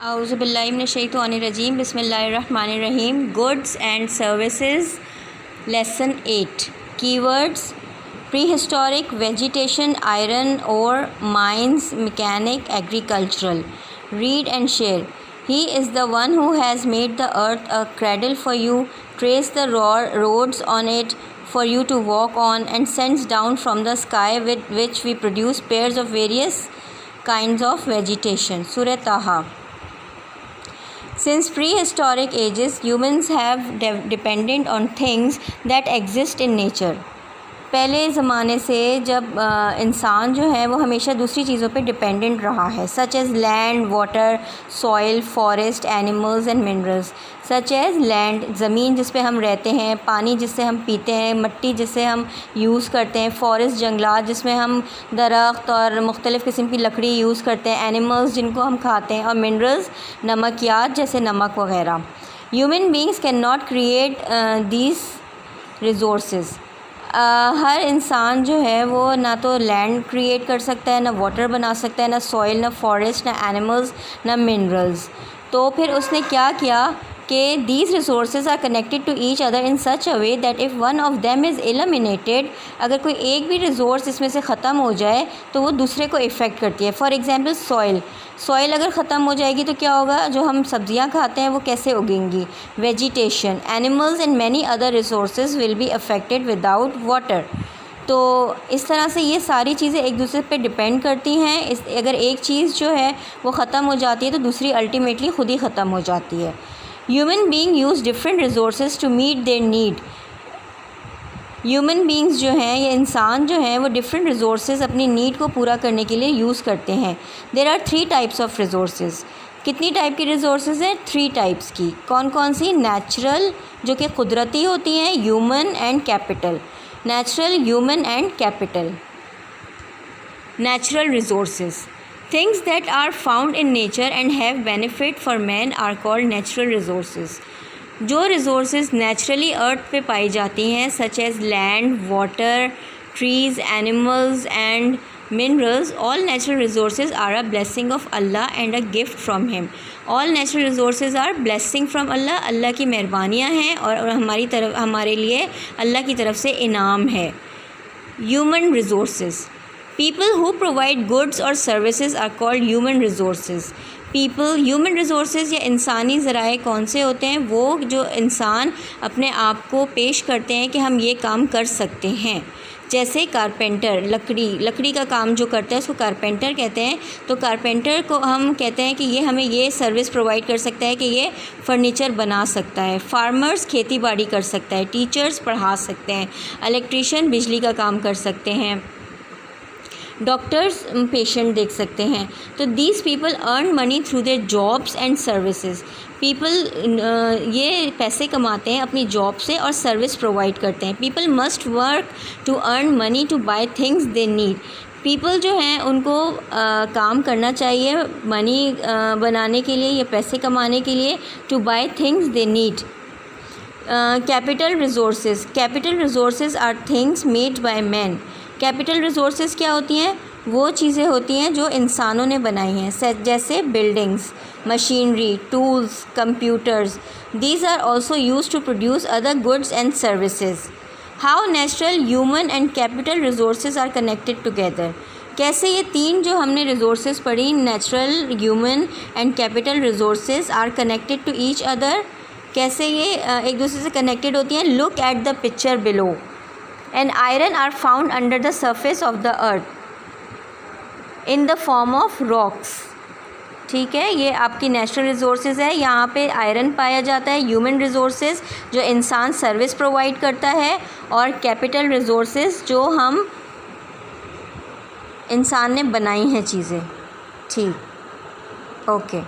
औज़ुबिल्लाहिमिनश्शैतानिर्रजीम बिस्मिल्लाहिर्रहमानिर्रहीम। Goods and services lesson 8 keywords prehistoric vegetation iron और mines mechanic agricultural read and share he is the one who has made the earth a cradle for you, trace the roads on it for you to walk on, and sends down from the sky with which we produce pairs of various kinds of vegetation. Surah Taha. Since prehistoric ages, humans have depended on things that exist in nature. पहले ज़माने से जब इंसान जो है वो हमेशा दूसरी चीज़ों पे डिपेंडेंट रहा है, सच as land, water, soil, forest, animals and minerals. Such as land, ज़मीन जिस पे हम रहते हैं, पानी जिससे हम पीते हैं, मिट्टी जिससे हम यूज़ करते हैं, फॉरेस्ट जंगलात जिसमें हम दरख्त और मुख्तलिफ़ किस्म की लकड़ी यूज़ करते हैं, एनिमल्स जिनको हम खाते हैं, और मिनरल्स नमकियात जैसे नमक वग़ैरह। Human beings can not create these resources. हर इंसान जो है वो ना तो लैंड क्रिएट कर सकता है, ना वाटर बना सकता है, ना सॉइल, ना फॉरेस्ट, ना एनिमल्स, ना मिनरल्स। तो फिर उसने क्या किया कि these resources are connected to each other in such a way that if one of them is eliminated, अगर कोई एक भी रिसोर्स इसमें से ख़त्म हो जाए तो वो दूसरे को इफ़ेक्ट करती है। फॉर एग्ज़ाम्पल सॉइल अगर ख़त्म हो जाएगी तो क्या होगा, जो हम सब्ज़ियाँ खाते हैं वो कैसे उगेंगी। Vegetation, animals and many other resources will be affected without water. तो इस तरह से ये सारी चीज़ें एक दूसरे पे डिपेंड करती हैं। अगर एक चीज़ जो है वो ख़त्म हो जाती है तो दूसरी अल्टीमेटली ख़ुद ही ख़त्म हो जाती है। Human being use different resources to meet their need. Human beings जो हैं, ये इंसान जो हैं, वो डिफरेंट रिसोर्सेज अपनी नीड को पूरा करने के लिए यूज़ करते हैं। There are 3 types of resources. कितनी टाइप की रिसोर्सेज हैं? 3 टाइप्स की। कौन कौन सी? नेचुरल जो कि कुदरती होती हैं, human and capital. Natural, human and capital. Natural resources, things that are found in nature and have benefit for man are called natural resources. जो रिसोर्सेज नेचुरली अर्थ पे पाई जाती हैं, such as land, water, trees, animals and minerals, all natural resources are a blessing of Allah and a gift from him. All natural resources are blessing from Allah, Allah की मेहरबानियाँ हैं और हमारे लिए अल्लाह की तरफ से इनाम है। Human resources, people who provide goods or services are called human resources. Human resources या इंसानी ज़राए कौन से होते हैं? वो जो इंसान अपने आप को पेश करते हैं कि हम ये काम कर सकते हैं। जैसे कारपेंटर, लकड़ी का काम जो करता है उसको कारपेंटर कहते हैं। तो कारपेंटर को हम कहते हैं कि ये हमें ये सर्विस प्रोवाइड कर सकता है कि ये फर्नीचर बना सकता है। फार्मर्स खेती बाड़ी कर सकता है। टीचर्स पढ़ा सकते हैं। इलेक्ट्रीशियन बिजली का काम कर सकते हैं। डॉक्टर्स पेशेंट देख सकते हैं। तो these people earn money through their jobs and services. ये पैसे कमाते हैं अपनी जॉब से और सर्विस प्रोवाइड करते हैं। People must work to earn money to buy things they need. People जो हैं उनको काम करना चाहिए मनी बनाने के लिए या पैसे कमाने के लिए, to buy things they need. Capital resources are things made by man. Capital resources क्या होती हैं? वो चीज़ें होती हैं जो इंसानों ने बनाई हैं, जैसे buildings, machinery, tools, computers. These are also use to produce other goods and services. How natural, human and capital resources are connected together. कैसे ये 3 जो हमने रिसोर्सेज पढ़ी, natural, human and capital resources are connected to each other, कैसे ये एक दूसरे से कनेक्टेड होती हैं? Look at the picture below. And iron are found under the surface of the earth in the form of rocks. ठीक है, ये आपकी नेचुरल रिसोर्सेज है। यहाँ पे आयरन पाया जाता है। ह्यूमन रिसोर्सेज जो इंसान सर्विस प्रोवाइड करता है, और कैपिटल रिसोर्सेज जो हम इंसान ने बनाई हैं चीज़ें। ठीक, ओके।